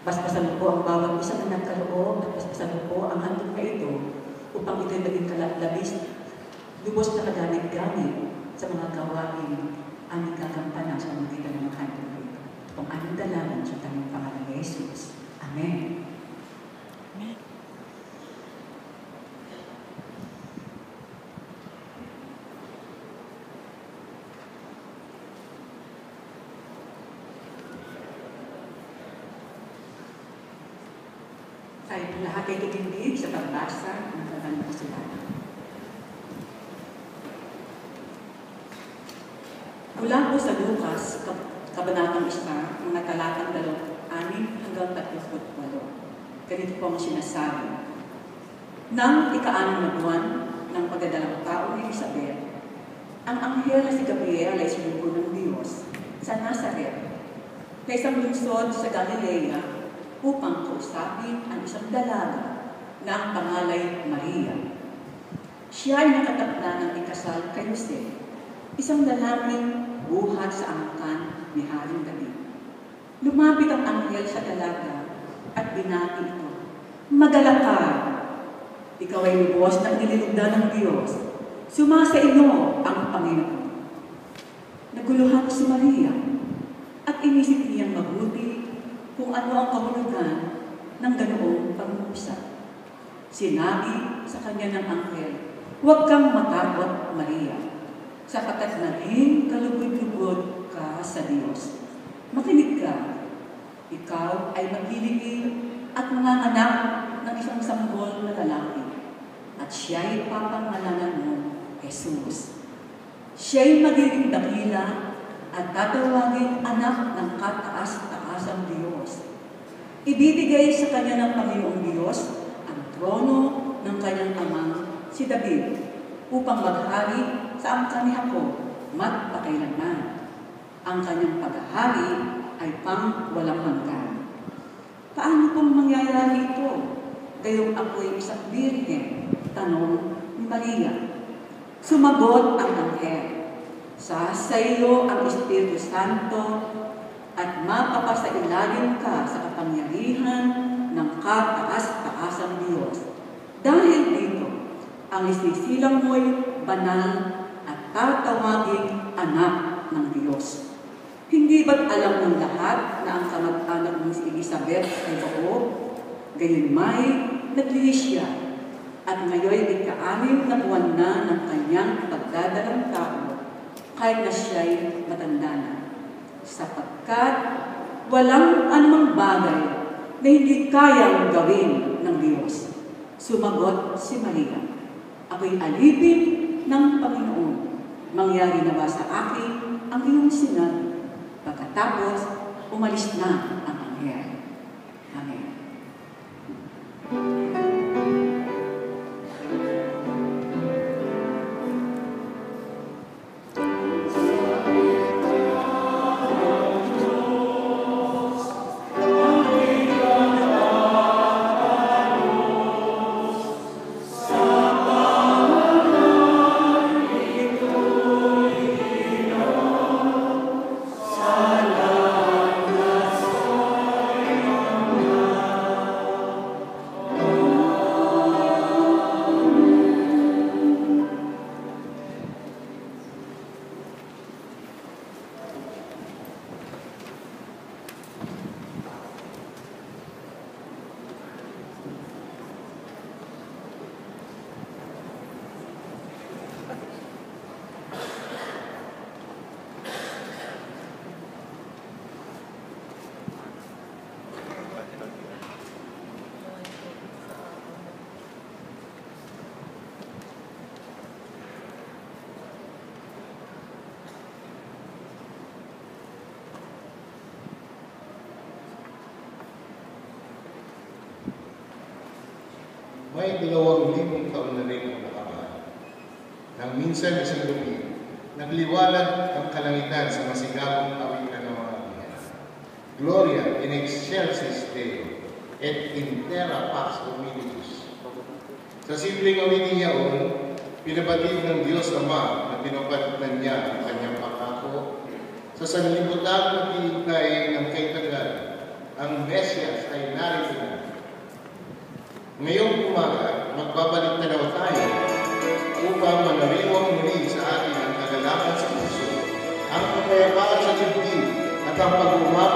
Basbasan po ang bawat isa na nagkaloob at basbasan po ang handog na ito upang ito'y maging labis, lubos na kagamit-gamit sa mga gawain aming gagampanan sa magitan ng handog na ito. Kung aming dalangin sa tanging pangalan ni Jesus. Amen. Amen. Tayo lahat ay tumindig sa pagbasa ng Banal na Kasulatan. Mula po sa Lucas, Kabanatang 1, mga talatang 6 hanggang 38. Ganito po ang sinasabi. Nang ika-6 na buwan ng pagdadalang tao ni Isabel, ang anghel na si Gabriel ay sinugo ng Diyos sa Nazaret, na isang lungsod sa Galilea, upang kausapin ang isang dalaga na ang pangalay Maria. Siya ay nakatakda ng ikasal kay Jose, isang lalaking buhat sa angkan ni Haring David. Lumapit ang anghel sa dalaga at binati ito, "Magalak ka! Ikaw ay lubos ng nililugdan ng Diyos. Sumasa iyo ang Panginoon." Naguluhan si Maria at inisip niyang mabuti kung ano ang kahulugan ng ganoong pag-uusap. Sinabi sa kanya ng anghel, "Huwag kang matakot, Maria, sapagkat naging kalugod-lugod ka sa Diyos. Makinig ka, ikaw ay maglilingil at manganganak ng isang sanggol na lalaki, at siya'y papangalanan mo, Jesus. Siya'y magiging dakila at tatawagin anak ng kataas-taasang Diyos. Ibibigay sa kanya ng Panginoong Diyos ang trono ng kanyang amang si David upang maghari sa angkan ni Jacob magpakailanman. Ang kanyang paghahari ay pang walang hanggan." Paano pong mangyayari ito? Gayong ako'y isang birhen, tanong ni Maria. Sumagot ang anghel, "Sa iyo ang Espiritu Santo at mapapasailalim ka sa kapangyarihan ng kataas-taasang Diyos. Dahil dito, ang isisilang mo'y banal at tatawaging anak ng Diyos. Hindi ba't alam ng lahat na ang kamag-anak ng si Elizabeth ay bago? Gayon may naglihis siya at ngayon ika-6 na buwan na ng kanyang pagdadalang tao, kahit na siya'y matanda na, sapagkat walang anumang bagay na hindi kayang gawin ng Diyos." Sumagot si Maria, "Ako'y alipin ng Panginoon. Mangyari na ba sa akin ang iyong sinabi?" Pagkatapos, umalis na ang anghel. Amen. May 2,000 taon na rin ang nakaraan. Nang minsan isang gabi, nagliwanag ang kalangitan sa masigabong awitan ng mga anghel. Gloria in excelsis Deo, et in terra pax Dominicis. Sa simpleng awitin yaon, pinabatid ng Diyos Ama na pinapatnan niya ang kanyang pangako. Sa sanlibutan na tinintay ng kaitagan, ang Mesiyas ay Ngayong umaga, magbabalik na daw tayo upang manariwang muli sa atin ang kagalakan sa puso, ang kapayapaan sa dibdib at ang pag-umaga